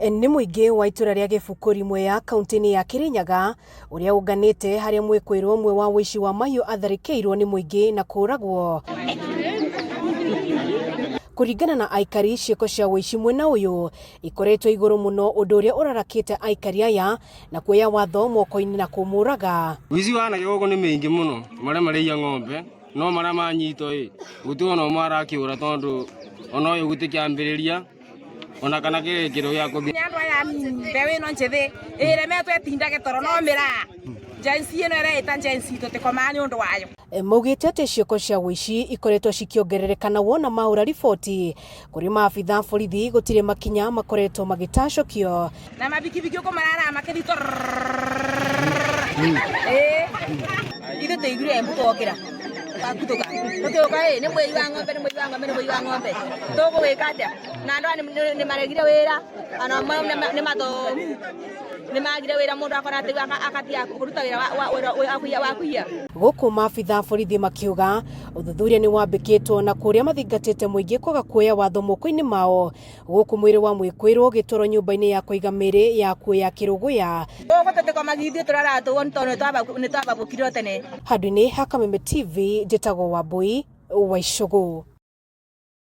Nĩ mũingĩ wa itũra rĩa Gĩbukũri mwe ya kaunti-inĩ ya Kirinyaga ũrĩa ũnganĩte harĩa mwĩkũĩrwo ũmwe wa ũici wa mahiũ atharĩkĩirwo nĩ mũingĩ na kũragwo. Kũringana na aikari, ciĩko cia ũici mwena ũyũ ikoretwo igũrũ mũno, ũndũ ũrĩa ũrarakĩte aikari aya na kuoya watho moko-inĩ na kũmũraga. Ũici wanake gũkũ nĩ mĩingĩ mũno, marĩa marĩiya ng'ombe no marĩa manyitwo gũtirĩ ona ũmwe arakĩũra, tondũ ona ũyũ gũtikĩambĩrĩria ona kana kĩrĩkĩro gĩa kũthi. Andũ aya mbeũ ĩno njĩthĩ ĩremetwo ĩtindage toro no mĩra jensi ĩno ĩreĩta jensi tũtĩkomaga nĩ ũndũ wayo. Maugĩte atĩ ciĩko cia ũici ikoretwo cikĩongerereka wona mahũra riboti kũrĩ maabitha borithi, gũtirĩ makinya makoretwo magĩtacũkio. Na mabikibiki ũkũ marara makĩthito ithe tũiguire mbutokĩra bakutoka tũkĩoka nĩ mwĩi wa ng'ombe, nĩ mwĩi wa ng'ombe, nĩ mwĩi wa ng'ombe tũgũgĩka atĩa? Na andũ aya nĩ maregire wĩra, ana nĩ mathomu nĩ magire wĩra, mũndũ akora atĩ akatia kũruta wĩra wa kũiya. Gũkũ maabitha borithi makiuga ũthuthuria nĩ wambĩkĩtwo na kũrĩa mathingatĩte mũingĩ kwaga kuoya watho moko-inĩ mao, gũkũ mwĩrĩ wa mwĩkũĩrwo ũgĩtwarwo nyũmba-inĩ ya kũiga mĩĩrĩ ya kuoya Kĩrũgũya. Magithie tũraratwo nĩ twababũkirwo tene. Handũ-inĩ ha Kameme TV, njĩtagwo Wambui wa Icũgũ.